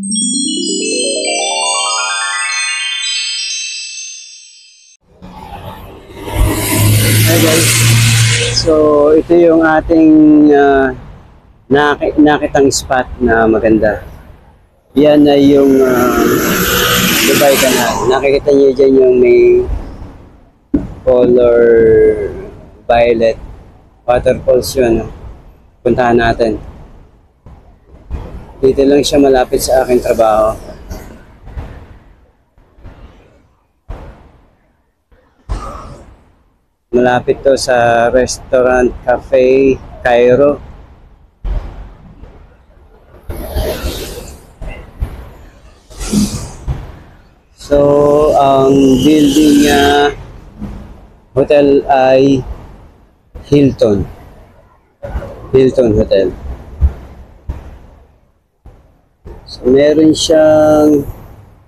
Hi guys, so ito yung ating nakitang spot na maganda. Yan ay yung Dubai Canal. Nakikita niyo dyan yung may color violet waterfalls yun. Puntahan natin. Dito lang siya malapit sa aking trabaho. Malapit to sa Restaurant Cafe Cairo. So, ang building niya hotel ay Hilton Hotel. So, meron siyang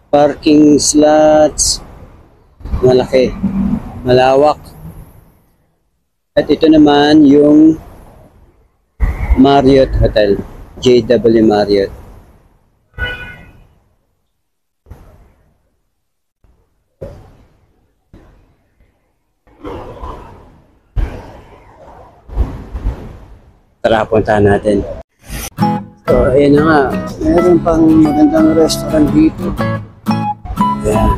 parking slots, malaki, malawak. At ito naman yung Marriott Hotel, JW Marriott. Tara, puntahan natin. So, ayun na nga. Meron pang magandang restaurant dito. Ayan.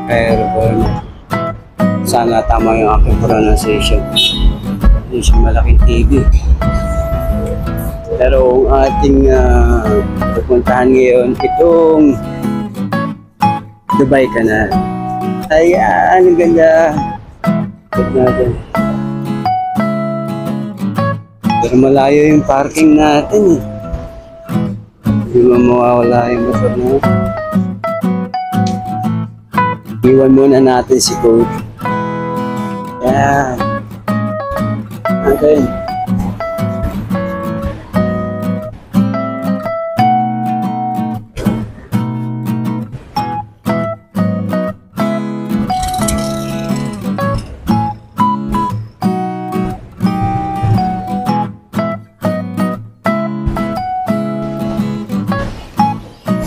Cairo. Sana tama yung aking pronunciation. Hindi siya malaking TV. Pero ang ating pupuntahan ngayon, itong Dubai Canal. Ayan, ang ganda. Tignan natin. Pero malayo yung parking natin eh. Hindi mo mawawala yung motor na. Iwan muna natin si Coach. Yan. Okay.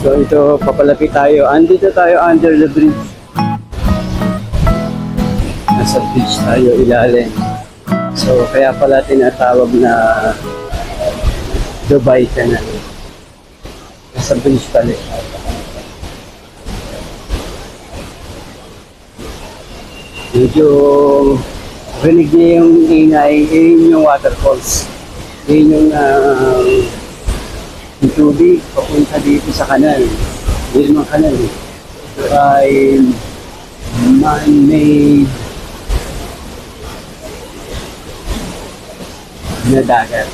So ito, papalapit tayo. Andito tayo under the bridge. Nasa bridge tayo ilalim. So kaya pala tinatawag na Dubai Canal. Nasa bridge pala. Medyo rinig niya yung ingay. Yun yung waterfalls. Yun yung yung tubig papunta dito sa kanal. Hindi naman kanal eh. Ito ay man-made na dagat.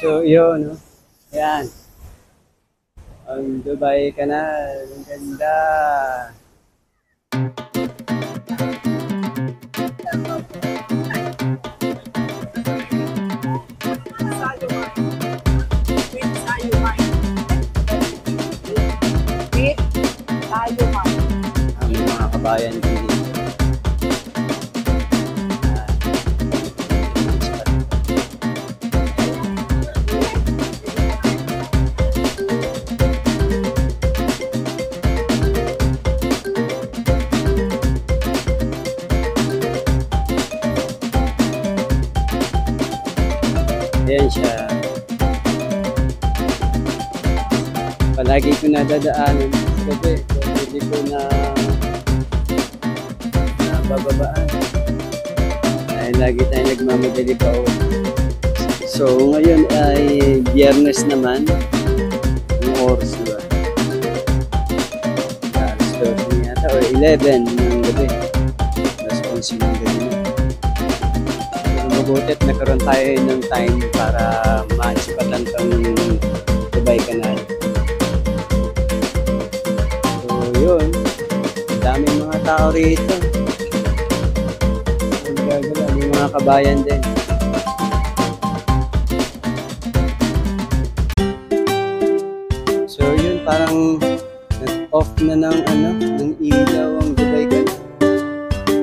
So yun, no? Yan. Ang Dubai Canal. Ang ganda. Ang mga kabayan dito. Ayan siya. Palagi ko nadadaanan sa gabi. Hindi ko na bababaan. Ay, lagi tayo nagmamadali pa ako. So, ngayon ay Biyernes naman. Anong oras na ba? Alas 12 yata. or 11 ng gabi. Alas 11 ng gabi na. Pero mabutit nagkaroon tayo ng time para maisipatan tong Dubai Canal. So yun, daming mga tao rito. Ang gagawin, may mga kabayan din. So yun, parang nag-off na ng ilaw ang Dubai Canal.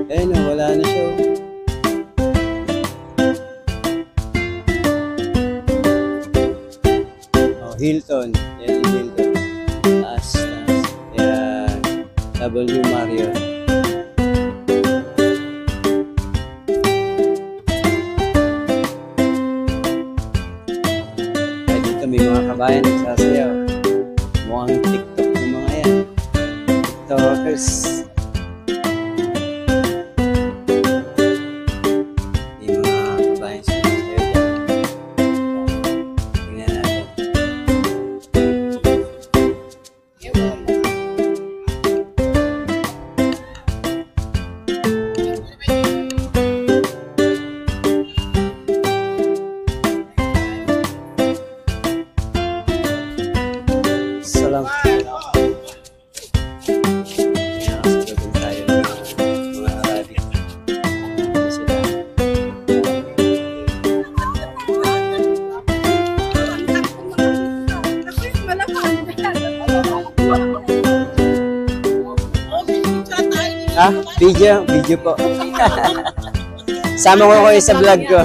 Ayun, wala na siya. Oh, Hilton. Yan yung Hilton. Taas. Yan. W Marriott. Ay, dito may mga kabayan nagsasayaw. Mukhang TikTok ng mga yan. TikTokers. May mga kabayan sinasayaw dyan. Tingnan natin. Salam. Nakasagabin tayo ng mga Arabic. Hindi sila. Ah, video po. Sama ko kayo sa vlog ko.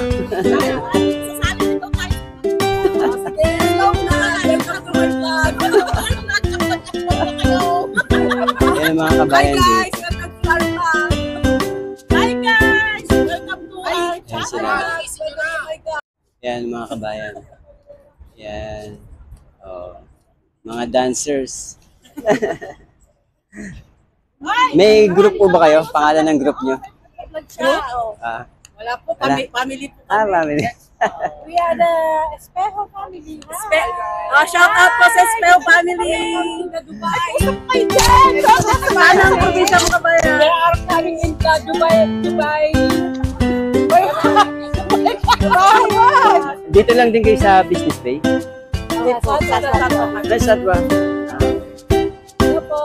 Yan ang mga kabayan dito. Hi guys! Welcome to our Yan sila. channel! Yan mga kabayan. Yan. Oh, mga dancers. May group po ba kayo? Pangalan ng group nyo? Ah, Wala po, Wala. family po. family. We are the Espejo family. Shout out po sa Espejo family! Dubai! Usap kayo dyan! Paano ang probinsya mo kabayan? We are coming in Dubai! Dito lang din kayo sa Business Bay? Resort ba? Hello po!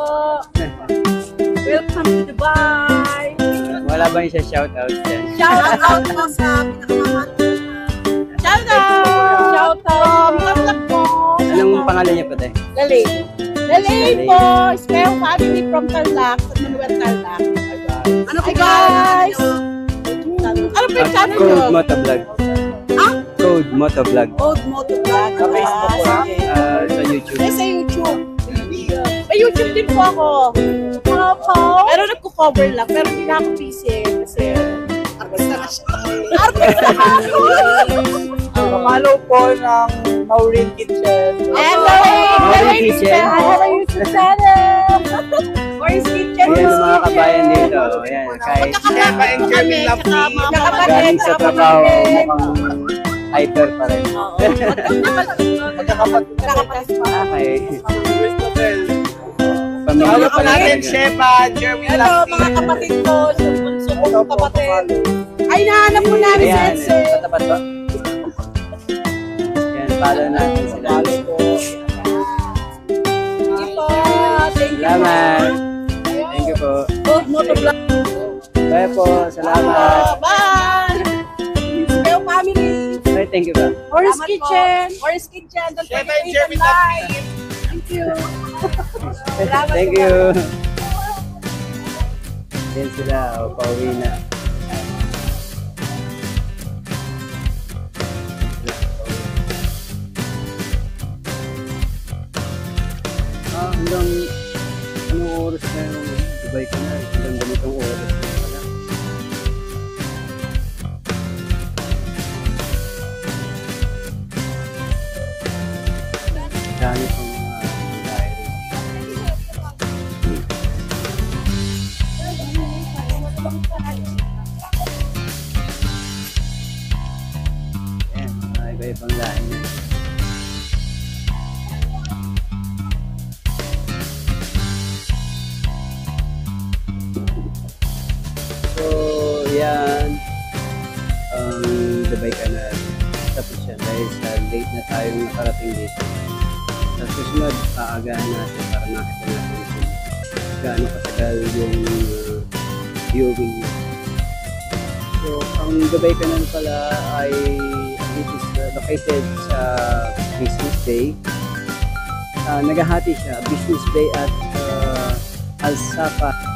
Welcome to Dubai! Wala ba yung shoutout dyan? Shout out po sa pinakamamahal. Shout out! Shout out! Vlog po! Anong pangalan niya pa tayo? Dali. Dali po! Spell family from Tarlac, San Manuel Tarlac. Ano po guys? Ano po yung channel nyo? Code Motovlog. Ah? Code Motovlog. Old Motovlog. Sa YouTube. Sa YouTube. May YouTube din po ako. Pero nagko-cover lang. Pero hindi na ako busy. Kasi artista na siya. Artista na ako! Pamalo po ng Maureen Kitchen. Hello! Maureen Kitchen. I have a YouTube channel! Maureen Kitchen. Ayan ang mga kabayan dito. Ayan, kahit Eva and Jeremy Lapi. galing sa trabaho, mukhang hyper pa rin. Magkakapatid. Okay. Christabel. Pamilya Hawak pa natin, rin. Sheba, Jeremy Hello Lapi. mga kapatid ko, bunso Ito kong po, kapatid. pamalo. Ay, nahanap mo namin si Ayan, Ense. patapat ba? Ayan, follow natin sila. Pamalo po. Sige po. Thank you. Salamat. Thank you po. Old Motovlog. Bye po. Salamat. Bye! Spell family. Bye, thank you po. Orange Kitchen. Orange Kitchen. Don't Sheba forget and to Jeremy eat and like. Lapi. Thank you. Salamat Thank po. you. Yan sila. O, pauwi na. Hanggang anong oras na yung Dubai ka na? Hanggang ganitong oras na pala. Dami pang mga diary. Ayan, mga iba-ibang lahi na. Dubai Canal. Tapos siya dahil sa late na tayong nakarating dito. Sa susunod, paagahan natin para makita natin kung gaano katagal yung viewing niya. So, ang Dubai Canal pala ay it is located sa Business Bay. Nagahati siya, Business Bay at Al Safa